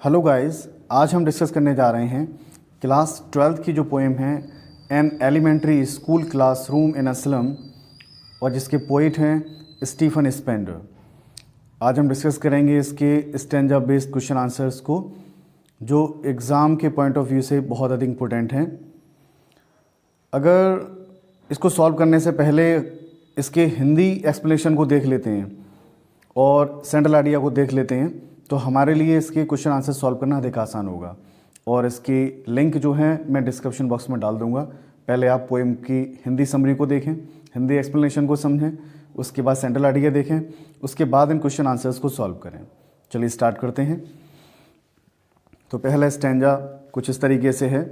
Hello guys, आज हम discuss करने जा रहे हैं क्लास 12th की जो पोएम है an elementary school classroom in a slum, और जिसके पोइट हैं स्टीफन स्पेंडर। आज हम डिस्कस करेंगे इसके स्टैंजा बेस्ड क्वेश्चन आंसर्स को, जो एग्ज़ाम के पॉइंट ऑफ व्यू से बहुत अधिक इम्पोर्टेंट हैं। अगर इसको सॉल्व करने से पहले इसके हिंदी एक्सप्लेनेशन को देख लेते हैं और सेंट्रल आइडिया को देख लेते हैं तो हमारे लिए इसके क्वेश्चन आंसर सॉल्व करना अधिक आसान होगा। और इसकी लिंक जो है मैं डिस्क्रिप्शन बॉक्स में डाल दूंगा। पहले आप पोएम की हिंदी समरी को देखें, हिंदी एक्सप्लेनेशन को समझें, उसके बाद सेंट्रल आइडिया देखें, उसके बाद इन क्वेश्चन आंसर्स को सॉल्व करें। चलिए स्टार्ट करते हैं। तो पहला स्टैंजा कुछ इस तरीके से है।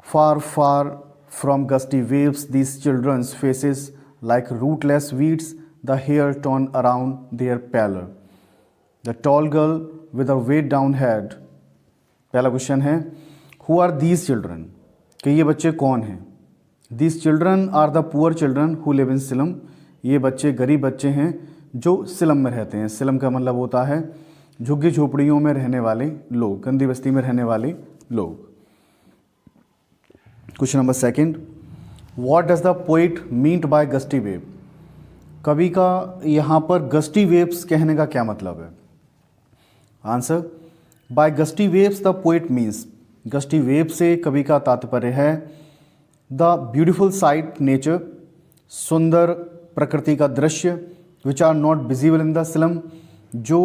Far far from gusty waves these children's faces like rootless weeds, the hair torn around their pallor, the tall girl with a weighed down head. पहला क्वेश्चन है, हु आर दीज चिल्ड्रन, कि ये बच्चे कौन हैं। These children are the poor children who live in slum, ये बच्चे गरीब बच्चे हैं जो सिलम में रहते हैं। सिलम का मतलब होता है झुग्गी झोपड़ियों में रहने वाले लोग, गंदी बस्ती में रहने वाले लोग। Question number second, what does the poet meant by gusty wave, कवि का यहाँ पर गस्टी वेव्स कहने का क्या मतलब है। Answer, by gusty waves the poet means, gusty wave से कवि का तात्पर्य है द ब्यूटीफुल साइट नेचर, सुंदर प्रकृति का दृश्य, which are not visible in the slum, जो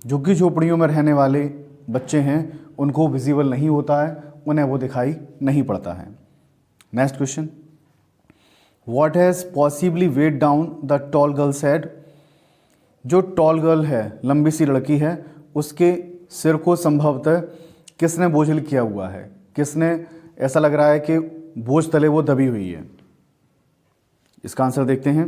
झुग्गी झोपड़ियों में रहने वाले बच्चे हैं उनको विजिबल नहीं होता है, उन्हें वो दिखाई नहीं पड़ता है। Next question, what has possibly weighed down the tall girl's head, जो टॉल गर्ल है, लंबी सी लड़की है, उसके सिर को संभवतः किसने बोझिल किया हुआ है, किसने, ऐसा लग रहा है कि बोझ तले वो दबी हुई है। इसका आंसर देखते हैं।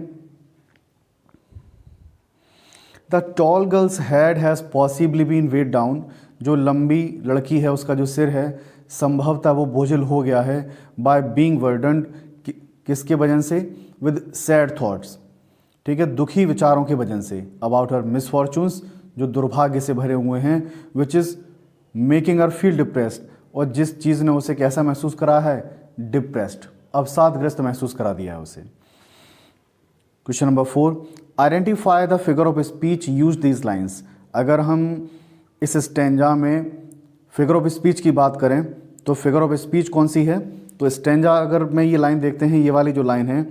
The tall girl's head has possibly been weighed down, जो लंबी लड़की है उसका जो सिर है संभवतः वो बोझिल हो गया है बाय बीइंग बर्डन्ड, किसके वजह से, विद सैड थॉट्स, ठीक है, दुखी विचारों के वजह से, अबाउट हर मिसफॉर्चून्स, जो दुर्भाग्य से भरे हुए हैं, which is making her feel depressed, और जिस चीज़ ने उसे कैसा महसूस करा है, डिप्रेस्ड, अवसादग्रस्त महसूस करा दिया है उसे। Question number 4, identify the figure of speech use these lines, अगर हम इस स्टैंजा में फिगर ऑफ स्पीच की बात करें तो फिगर ऑफ स्पीच कौन सी है। तो स्टैंजा अगर मैं ये लाइन देखते हैं, ये वाली जो लाइन है,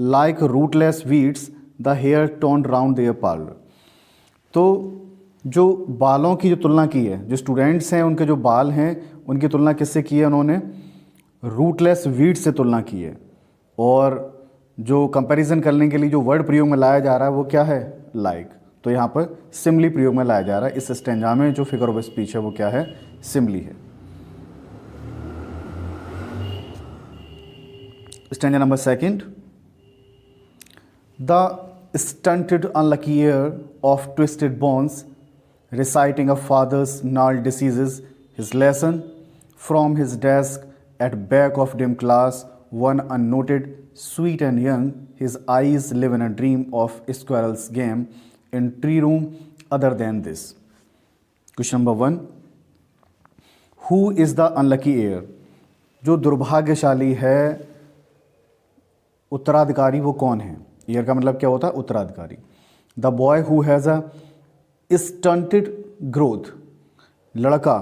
like rootless weeds the hair torn round their pallor, तो जो बालों की जो तुलना की है, जो स्टूडेंट्स हैं उनके जो बाल हैं उनकी तुलना किससे की है, उन्होंने रूटलेस वीड से तुलना की है। और जो कंपैरिजन करने के लिए जो वर्ड प्रयोग में लाया जा रहा है वो क्या है, लाइक, तो यहाँ पर सिमली प्रयोग में लाया जा रहा है। इस स्टैंजा में जो फिगर ऑफ स्पीच है वो क्या है, सिमली है। Stanza number second, the stunted unlucky ear of twisted bones, reciting a father's gnarled diseases, his lesson from his desk at back of dim class, one unnoted, sweet and young, his eyes live in a dream of squirrel's game in tree room other than this. Question number 1, who is the unlucky heir, जो दुर्भाग्यशाली है उत्तराधिकारी वो कौन है। Year का मतलब क्या होता है, उत्तराधिकारी। The boy who has a stunted growth, लड़का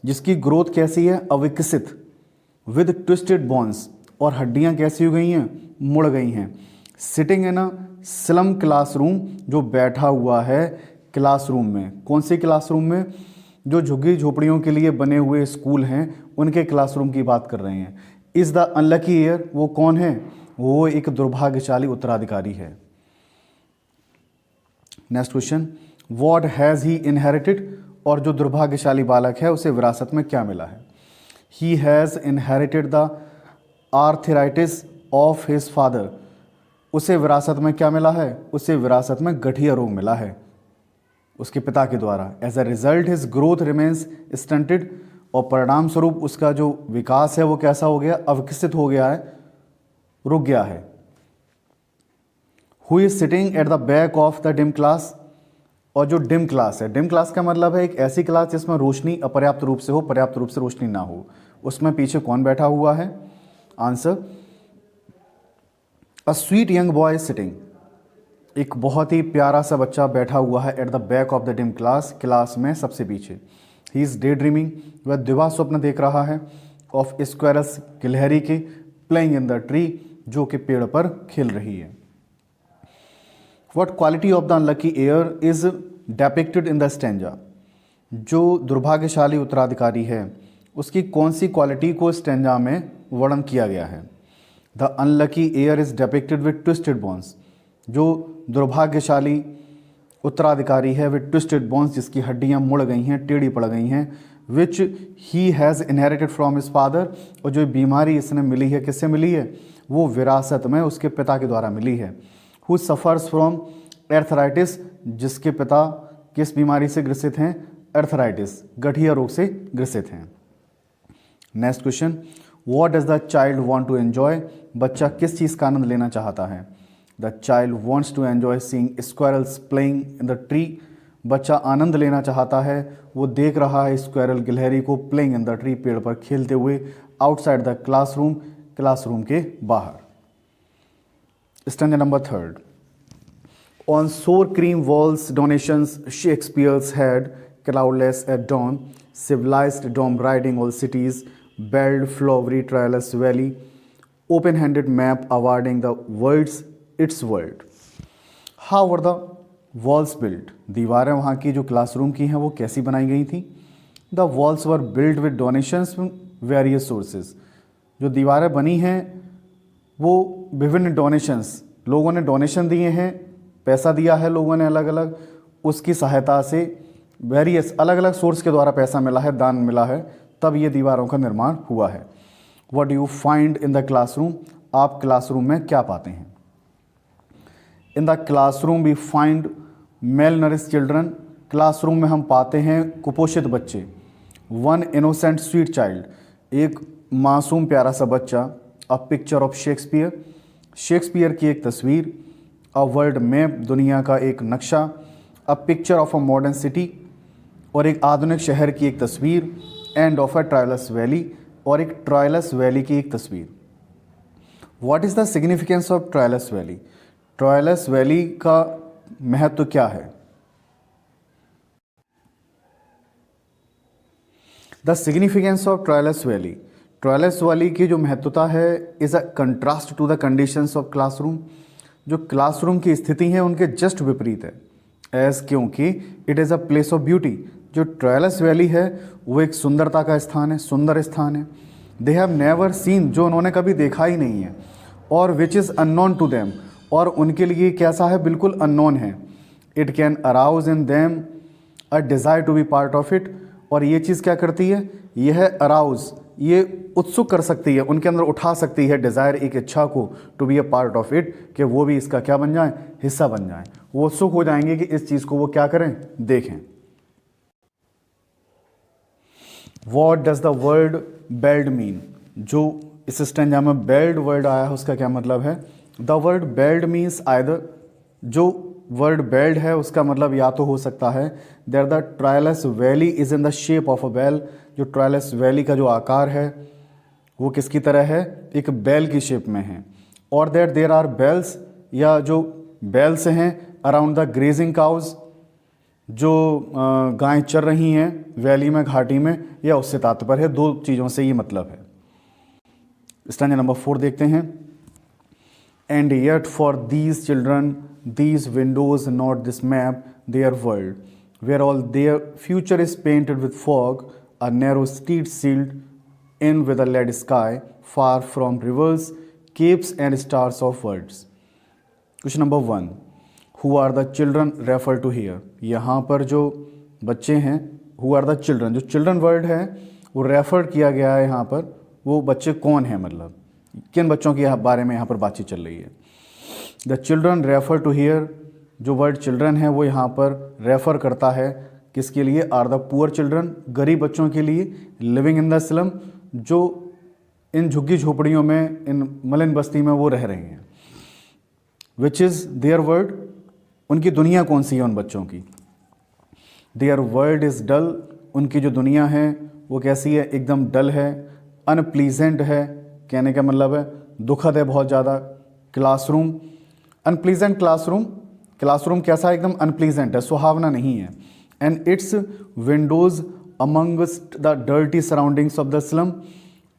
जिसकी ग्रोथ कैसी है, अविकसित, विद ट्विस्टेड बोन्स, और हड्डियां कैसी हो गई हैं, मुड़ गई हैं, sitting in a slum classroom, जो बैठा हुआ है क्लासरूम में। कौन सी क्लासरूम में, जो झुग्गी झोपड़ियों के लिए बने हुए स्कूल हैं उनके क्लासरूम की बात कर रहे हैं। इज़ द अनलकी ईयर, वो कौन है, वो एक दुर्भाग्यशाली उत्तराधिकारी है। Next question, what has he inherited, और जो दुर्भाग्यशाली बालक है उसे विरासत में क्या मिला है। ही has inherited the arthritis of his father, उसे विरासत में क्या मिला है, उसे विरासत में गठिया रोग मिला है उसके पिता के द्वारा। As a result his growth remains stunted, और परिणाम स्वरूप उसका जो विकास है वो कैसा हो गया, अविकसित हो गया है, रुक गया है। Who is sitting at the back of the dim class, और जो डिम क्लास है, डिम क्लास का मतलब है एक ऐसी क्लास जिसमें रोशनी अपर्याप्त रूप से हो, पर्याप्त रूप से रोशनी ना हो। उसमें पीछे कौन बैठा हुआ है? Answer, a sweet young boy sitting, एक बहुत ही प्यारा सा बच्चा बैठा हुआ है at the back of the dim class, class में सबसे पीछे। ही इज़ डे ड्रीमिंग, वह दिवा स्वप्न देख रहा है। ऑफ स्क्वायरस, गिलहरी के। प्लेइंग इन द ट्री, जो कि पेड़ पर खेल रही है। What quality of the unlucky air is डेपिक्टेड in the stanza, जो दुर्भाग्यशाली उत्तराधिकारी है उसकी कौन सी क्वालिटी को स्टेंजा में वर्णन किया गया है? The unlucky air is डेपिक्टेड with twisted bones, जो दुर्भाग्यशाली उत्तराधिकारी है विद ट्विस्टेड बोन्स, जिसकी हड्डियां मुड़ गई हैं, टेढ़ी पड़ गई हैं। Which he has inherited from his father, और जो बीमारी इसने मिली है, किससे मिली है? वो विरासत में उसके पिता के द्वारा मिली है। हु सफ़र्स फ्रॉम एर्थराइटिस, जिसके पिता किस बीमारी से ग्रसित हैं? एर्थराइटिस, गठिया रोग से ग्रसित हैं। Next question, what does the child want to enjoy, बच्चा किस चीज़ का आनंद लेना चाहता है? The child wants to enjoy seeing squirrels playing in the tree, बच्चा आनंद लेना चाहता है, वो देख रहा है स्क्वायरल, गिलहरी को, प्लेइंग इन द ट्री, पेड़ पर खेलते हुए, आउटसाइड द क्लासरूम, क्लासरूम के बाहर। Stanza number 3, on sour cream walls donations Shakespeare's head cloudless at dawn, civilized dome riding all cities, belled flowery trellis valley, open-handed map awarding the world's its world. How were the walls built? दीवारें वहाँ की जो classroom की हैं वो कैसी बनाई गई थी? The walls were built with donations from various sources. जो दीवारें बनी हैं वो विभिन्न डोनेशंस, लोगों ने डोनेशन दिए हैं, पैसा दिया है लोगों ने अलग अलग, उसकी सहायता से वेरियस अलग अलग सोर्स के द्वारा पैसा मिला है, दान मिला है, तब ये दीवारों का निर्माण हुआ है। What do you find in the classroom, आप क्लासरूम में क्या पाते हैं? In the classroom we find malnourished children, classroom में हम पाते हैं कुपोषित बच्चे। वन इनोसेंट स्वीट चाइल्ड, एक मासूम प्यारा सा बच्चा। अ पिक्चर ऑफ शेक्सपियर, शेक्सपियर की एक तस्वीर। अ वर्ल्ड मैप, दुनिया का एक नक्शा। A picture of a modern city, और एक आधुनिक शहर की एक तस्वीर। And of a Tyrolese valley, और एक ट्रायलस वैली की एक तस्वीर। What is the significance of Tyrolese valley, Tyrolese valley का महत्व क्या है? The significance of Tyrolese valley, Tyrolese valley की जो महत्वता है is a contrast to the conditions of classroom, जो क्लासरूम की स्थिति है उनके जस्ट विपरीत है। एज, क्योंकि it is a place of beauty, जो ट्रायलस वैली है वो एक सुंदरता का स्थान है, सुंदर स्थान है। दे हैव नेवर सीन, जो उन्होंने कभी देखा ही नहीं है। और which is unknown to them, और उनके लिए कैसा है? बिल्कुल अननोन है। It can arouse in them a desire to be part of it, और ये चीज़ क्या करती है? यह अराउज, ये उत्सुक कर सकती है, उनके अंदर उठा सकती है डिज़ायर, एक इच्छा को, to be a part of it, कि वो भी इसका क्या बन जाए? हिस्सा बन जाए। वो उत्सुक हो जाएंगे कि इस चीज़ को वो क्या करें? देखें। What does the word belled mean, जो इस स्टेंजा में बेल्ड वर्ड आया है उसका क्या मतलब है? The word belled means either, जो वर्ड बेल्ड है उसका मतलब या तो हो सकता है there the Tyrolese valley is in the shape of a bell, जो ट्रायलस वैली का जो आकार है वो किसकी तरह है? एक बेल की शेप में है। और दैट देयर आर बेल्स, या जो बेल्स हैं अराउंड द ग्रेजिंग काउज, जो गायें चर रही हैं वैली में, घाटी में, या उससे तात्पर्य है। दो चीज़ों से ये मतलब है। स्टैंजा नंबर 4 देखते हैं। And yet for these children these windows not this map their world, where all their future is painted with fog, a narrow street sealed in with a lead sky, far from rivers, capes and stars of words. Question number 1, who are the children referred to here? यहाँ पर जो बच्चे हैं, who are the children, जो children word है वो refer किया गया है यहाँ पर, वो बच्चे कौन हैं, मतलब किन बच्चों के बारे में यहाँ पर बातचीत चल रही है? The children refer to here, जो वर्ड चिल्ड्रन है वो यहाँ पर रेफर करता है किसके लिए? आर द पुअर चिल्ड्रन, गरीब बच्चों के लिए। लिविंग इन द स्लम, जो इन झुग्गी झोपड़ियों में, इन मलिन बस्ती में वो रह रहे हैं। विच इज़ देयर वर्ड, उनकी दुनिया कौन सी है उन बच्चों की? देयर वर्ल्ड इज़ डल, उनकी जो दुनिया है वो कैसी है, एकदम डल है। अनप्लीजेंट है, कहने का मतलब है दुखद है बहुत ज़्यादा। क्लासरूम, अनप्लीजेंट क्लासरूम, क्लासरूम कैसा है, एकदम अनप्लीजेंट है, सुहावना नहीं है। And it's Windows amongst the dirty surroundings of the slum,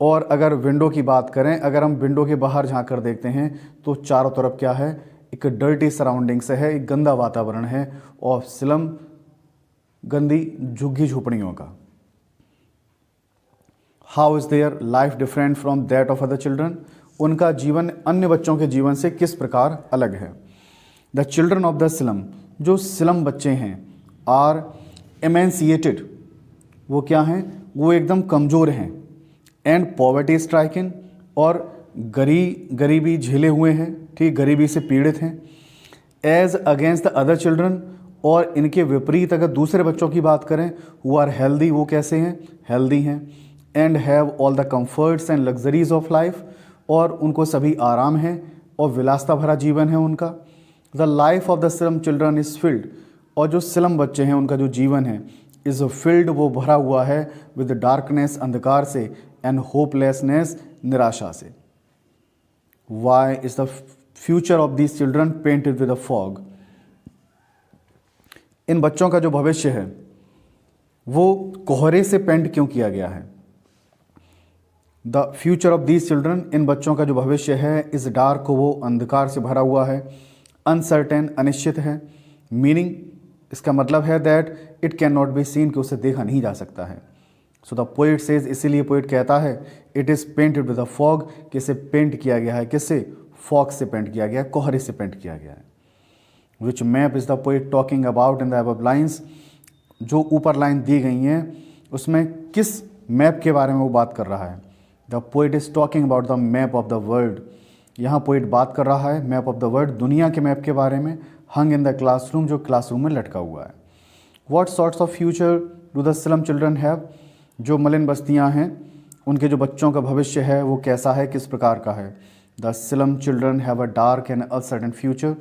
और अगर विंडो की बात करें, अगर हम विंडो के बाहर झांक कर देखते हैं तो चारों तरफ क्या है, एक डर्टी सराउंडिंग्स है, एक गंदा वातावरण है और स्लम गंदी झुग्गी झोपड़ियों का। How is their life different from that of other children, उनका जीवन अन्य बच्चों के जीवन से किस प्रकार अलग है। The children of the slum, जो स्लम बच्चे हैं, आर एमेंसिएटेड, वो क्या हैं, वो एकदम कमज़ोर हैं। एंड पॉवर्टी स्ट्राइकन, और गरीबी झेले हुए हैं, ठीक, गरीबी से पीड़ित हैं। As against the other children, और इनके विपरीत अगर दूसरे बच्चों की बात करें, वो आर हेल्दी, वो कैसे हैं, हेल्दी हैं। And have all the comforts and luxuries of life, और उनको सभी आराम है और विलासता भरा जीवन है उनका। The life of the slum children is filled, और जो स्लम बच्चे हैं उनका जो जीवन है, इज़ फिल्ड, वो भरा हुआ है विद डार्कनेस, अंधकार से, एंड होपलेसनेस, निराशा से। Why is the future of these children painted with a fog, इन बच्चों का जो भविष्य है वो कोहरे से पेंट क्यों किया गया है। The future of these children, इन बच्चों का जो भविष्य है, इस डार्क, वो अंधकार से भरा हुआ है। अनसर्टेन, अनिश्चित है। मीनिंग, इसका मतलब है that it can not be seen, कि उसे देखा नहीं जा सकता है। सो द पोइट सेज, इसीलिए पोइट कहता है it is painted with the fog, कि इसे पेंट किया गया है, किससे, फॉग से पेंट किया गया है, कोहरे से पेंट किया गया है। Which map is the poet talking about in the above lines, जो ऊपर लाइन दी गई हैं उसमें किस मैप के बारे में वो बात कर रहा है। The poet is talking about the map of the world, यहाँ पोइट बात कर रहा है मैप ऑफ द वर्ल्ड, दुनिया के मैप के बारे में। हंग इन द क्लासरूम, जो क्लासरूम में लटका हुआ है। What sorts of future do the slum children have, जो मलिन बस्तियाँ हैं उनके जो बच्चों का भविष्य है वो कैसा है, किस प्रकार का है। The slum children have a dark and uncertain future,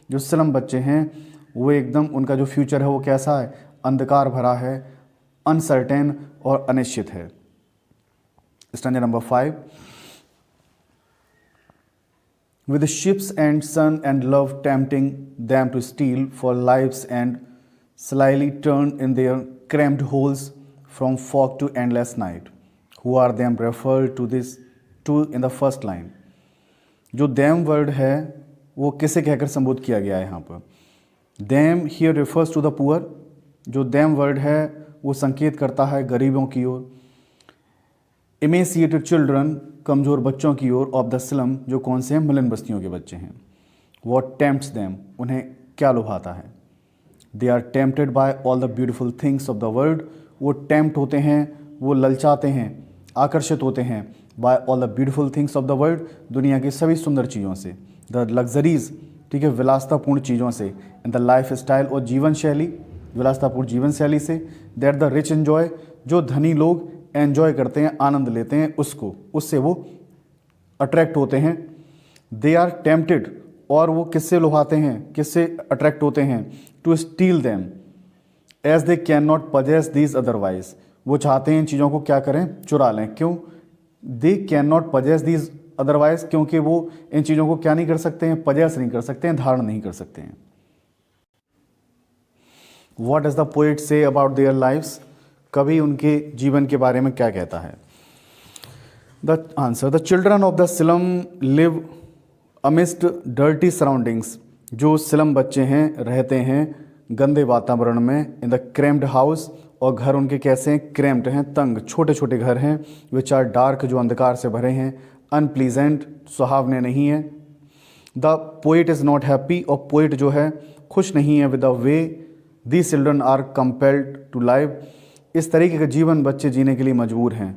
जो स्लम बच्चे हैं वो एकदम, उनका जो फ्यूचर है वो कैसा है, अंधकार भरा है, अनसर्टेन और अनिश्चित है। Stanza number 5, with ships and sun and love tempting them to steal for lives and slyly turned in their cramped holes from fog to endless night, who are them referred to this to in the first line। जो them word है वो किसे कहकर संबोधित किया गया है यहाँ पर। them here refers to the poor, जो them वर्ड है वो संकेत करता है गरीबों की ओर। emaciated children, कमज़ोर बच्चों की ओर, ऑफ द स्लम, जो कौन से हैं, मलिन बस्तियों के बच्चे हैं। What tempts them, उन्हें क्या लुभाता है। They are tempted by all the beautiful things of the world, वो टेम्प्ट होते हैं, वो ललचाते हैं, आकर्षित होते हैं, by all the beautiful things of the world, दुनिया की सभी सुंदर चीज़ों से। The luxuries, ठीक है, विलासतापूर्ण चीज़ों से। And the लाइफ स्टाइल, और जीवन शैली, विलासतापूर्ण जीवन शैली से। That the rich enjoy, जो धनी लोग एन्जॉय करते हैं, आनंद लेते हैं उसको, उससे वो अट्रैक्ट होते हैं। दे आर टेम्प्टेड, और वो किससे लुभाते हैं, किससे अट्रैक्ट होते हैं, to steal them as they can not possess these otherwise, वो चाहते हैं इन चीज़ों को क्या करें, चुरा लें। क्यों, दे can not possess these otherwise, क्योंकि वो इन चीज़ों को क्या नहीं कर सकते हैं, पजेस नहीं कर सकते हैं, धारण नहीं कर सकते हैं। What does the poet say about their lives, कवि उनके जीवन के बारे में क्या कहता है। The answer, the children of the slum live amidst dirty surroundings, जो स्लम बच्चे हैं रहते हैं गंदे वातावरण में। इन द क्रैम्प्ड हाउस, और घर उनके कैसे हैं, क्रैम्प्ड हैं, तंग, छोटे छोटे घर हैं। विच आर डार्क, जो अंधकार से भरे हैं। अनप्लीजेंट, सुहावने नहीं है। The poet is not happy, और पोइट जो है खुश नहीं है। With the way these children are compelled to live, इस तरीके का जीवन बच्चे जीने के लिए मजबूर हैं।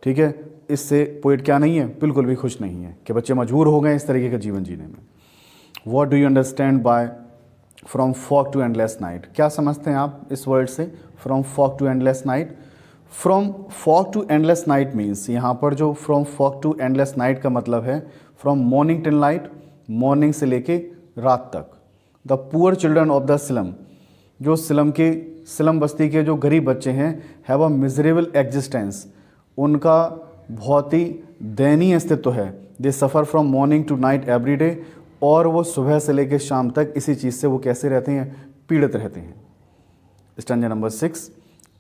ठीक है, इससे पोइट क्या नहीं है, बिल्कुल भी खुश नहीं है कि बच्चे मजबूर हो गए इस तरीके का जीवन जीने में। What do you understand by from fog to endless night, क्या समझते हैं आप इस वर्ड से, from fog to endless night. From fog to endless night means, यहाँ पर जो from fog to endless night का मतलब है from morning till night, morning से लेके रात तक। The poor children of the slum, जो सिलम बस्ती के जो गरीब बच्चे हैं, हैव अ मिजरेबल एग्जिस्टेंस, उनका बहुत ही दयनीय अस्तित्व है। They suffer from morning to night every day, और वो सुबह से लेकर शाम तक इसी चीज़ से वो कैसे रहते हैं, पीड़ित रहते हैं। Stanza number 6,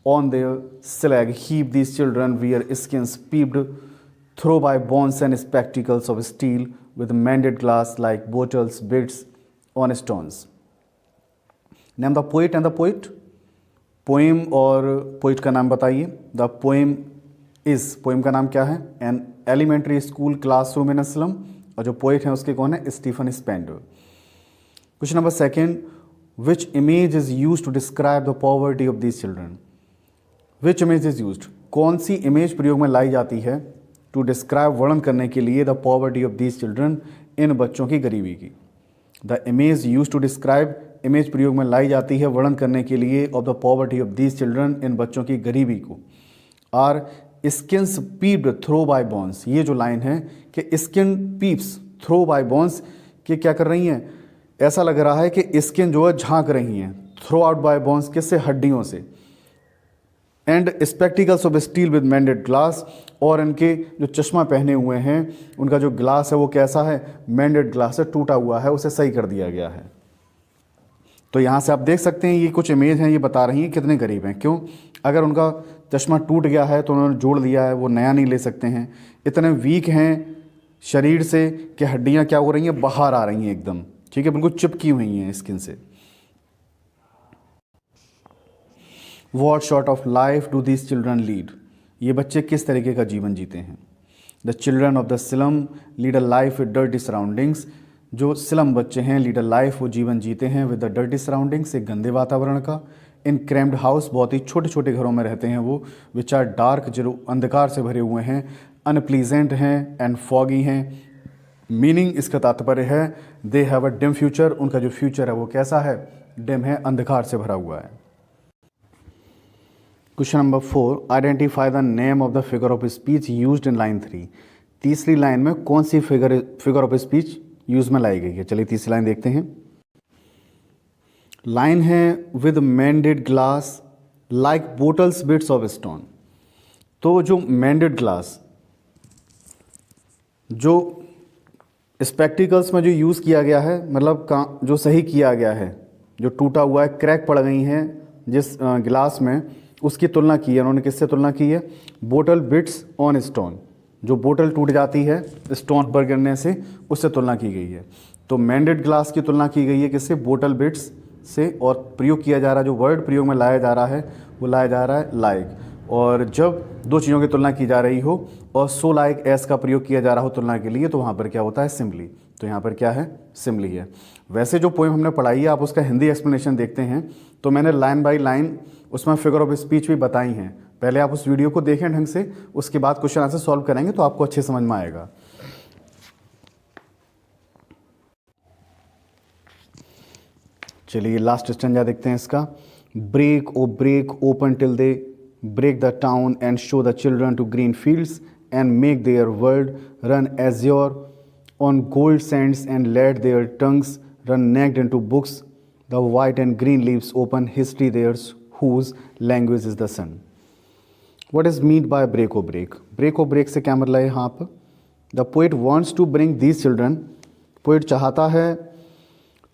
on their slag heap these children wear skins peeped through by bones and spectacles of steel with mended glass like bottles, bits on stones. Name the poet and the poet. Poem और poet का नाम बताइए. The poem is, poem का नाम क्या है? An elementary school classroom in a slum. और जो poet हैं उसके कौन है? Stephen Spender. Question number 2, which image is used to describe the poverty of these children? Which image is used? कौन सी image प्रयोग में लाई जाती है टू डिस्क्राइब, वर्णन करने के लिए, the poverty of these children, इन बच्चों की गरीबी की। The image used to describe, image प्रयोग में लाई जाती है वर्णन करने के लिए, of the poverty of these children, इन बच्चों की गरीबी को। Are skins peeped through by bones, ये जो लाइन है कि skin peeps through by bones, कि क्या कर रही हैं, ऐसा लग रहा है कि स्किन जो है झांक रही हैं, थ्रो आउट बाय बोन्स, किससे, हड्डियों से। And spectacles of steel with मेंडेड glass, और इनके जो चश्मा पहने हुए हैं उनका जो ग्लास है वो कैसा है, मेंडेड ग्लास है, टूटा हुआ है, उसे सही कर दिया गया है। तो यहाँ से आप देख सकते हैं ये कुछ इमेज हैं, ये बता रही हैं कितने गरीब हैं। क्यों? अगर उनका चश्मा टूट गया है तो उन्होंने जोड़ दिया है, वो नया नहीं ले सकते हैं। इतने वीक हैं शरीर से कि हड्डियाँ क्या हो रही हैं, बाहर आ रही हैं एकदम, ठीक है, बिल्कुल चिपकी हुई हैं स्किन से। What sort of life do these children lead? ये बच्चे किस तरीके का जीवन जीते हैं? The children of the slum lead a life with dirty surroundings. जो स्लम बच्चे हैं, lead a life, वो जीवन जीते हैं with the dirty surroundings, एक गंदे वातावरण का। In cramped house, बहुत ही छोटे छोटे घरों में रहते हैं वो, which are dark, जो अंधकार से भरे हुए हैं, unpleasant हैं and foggy हैं। मीनिंग, इसका तात्पर्य है they have a dim future, उनका जो फ्यूचर है वो कैसा है, dim है, अंधकार से भरा हुआ है। Question number 4, identify the name of the figure of speech used in line 3। तीसरी लाइन में कौन सी फिगर ऑफ स्पीच यूज में लाई गई है? चलिए तीसरी लाइन देखते हैं। लाइन है with मेंडेड glass like bottles bits of stone. तो जो मेंडेड ग्लास, जो स्पेक्टिकल्स में जो यूज़ किया गया है, मतलब जो सही किया गया है, जो टूटा हुआ है, क्रैक पड़ गई हैं जिस गिलास में, उसकी तुलना की है उन्होंने। किससे तुलना की है? बोटल बिट्स ऑन स्टोन, जो बोतल टूट जाती है स्टोन पर गिरने से, उससे तुलना की गई है। तो मेंडेड ग्लास की तुलना की गई है किससे? बोटल बिट्स से। और प्रयोग किया जा रहा है, जो वर्ड प्रयोग में लाया जा रहा है वो लाया जा रहा है लाइक। और जब दो चीज़ों की तुलना की जा रही हो और सो लाइक एस का प्रयोग किया जा रहा हो तुलना के लिए, तो वहाँ पर क्या होता है? सिम्बली। तो यहाँ पर क्या है? सिम्बली है। वैसे जो पोएम हमने पढ़ाई है, आप उसका हिंदी एक्सप्लेनेशन देखते हैं तो मैंने लाइन बाय लाइन उसमें फिगर ऑफ स्पीच भी बताई हैं। पहले आप उस वीडियो को देखें ढंग से, उसके बाद क्वेश्चन आंसर सॉल्व करेंगे तो आपको अच्छे समझ में आएगा। चलिए लास्ट स्टैंजा देखते हैं इसका। Break O break open till they break the town and show the children to green fields and make their world run azure on gold sands and let their tongues run naked into books the white and green leaves open history theirs whose language is the sun. What is meant by break or break? Break or break से क्या मतलब है यहाँ पर? The poet wants to bring these children, poet चाहता है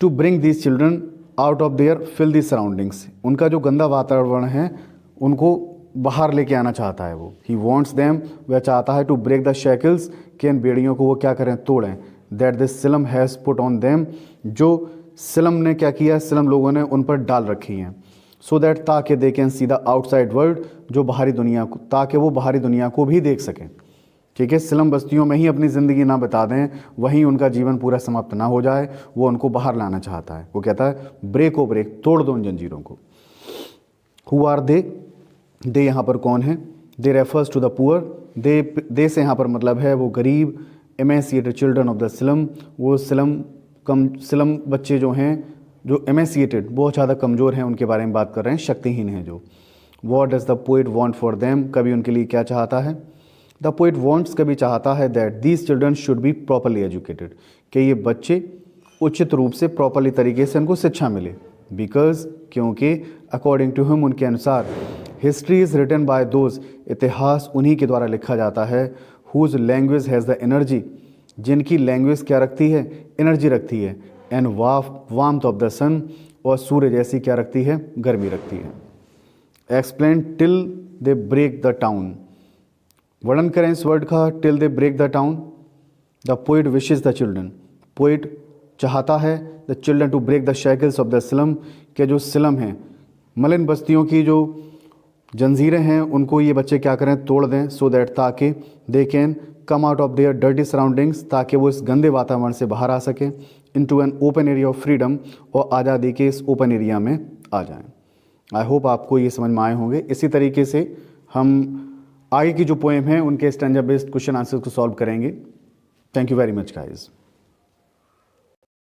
to bring these children out of their filthy surroundings. उनका जो गंदा वातावरण है उनको बाहर लेके आना चाहता है वो। He wants them, वह चाहता है to break the shackles, कि इन बेड़ियों को वो क्या करें? तोड़ें। That this slum has put on them, जो सिलम ने क्या किया? सिलम लोगों ने उन पर डाल रखी हैं। सो दैट, ताकि they can see the outside world, जो बाहरी दुनिया को, ताकि वो बाहरी दुनिया को भी देख सकें। ठीक है, सिलम बस्तियों में ही अपनी ज़िंदगी ना बिता दें, वहीं उनका जीवन पूरा समाप्त ना हो जाए, वो उनको बाहर लाना चाहता है। वो कहता है ब्रेक ओ ब्रेक, तोड़ दो उन जंजीरों को। Who are they? दे यहाँ पर कौन है? दे रेफर्स टू द पुअर। दे से यहाँ पर मतलब है वो गरीब। एमेसिएटेड चिल्ड्रन ऑफ द सिलम, वो सिलम बच्चे जो हैं, जो एमेसिएटेड, बहुत ज़्यादा कमज़ोर हैं, उनके बारे में बात कर रहे हैं, शक्तिहीन हैं जो। What does the poet want for them? कभी उनके लिए क्या चाहता है? द पोइट वॉन्ट्स, कभी चाहता है that these children should be properly educated, कि ये बच्चे उचित रूप से, प्रॉपरली तरीके से उनको शिक्षा मिले। बिकॉज क्योंकि अकॉर्डिंग टू हिम उनके अनुसार history is written by those इतिहास उन्हीं के द्वारा लिखा जाता है whose language has the energy जिनकी लैंग्वेज क्या रखती है, एनर्जी रखती है, and warmth of the sun और सूर्य जैसी क्या रखती है, गर्मी रखती है। Explain till they break the town, वर्णन करें इस वर्ड का till they break the town. The poet wishes the children, poet चाहता है the children to break the shackles of the slum, के जो स्लम हैं मलिन बस्तियों की जो जंजीरें हैं उनको ये बच्चे क्या करें, तोड़ दें, सो दैट ताकि they can come out of their dirty surroundings, ताकि वो इस गंदे वातावरण से बाहर आ सके, into an open area of freedom, और आज़ादी के इस ओपन एरिया में आ जाएं। आई होप आपको ये समझ में आए होंगे। इसी तरीके से हम आगे की जो पोएम है उनके स्टैंजा बेस्ड क्वेश्चन आंसर्स को सॉल्व करेंगे। Thank you very much guys.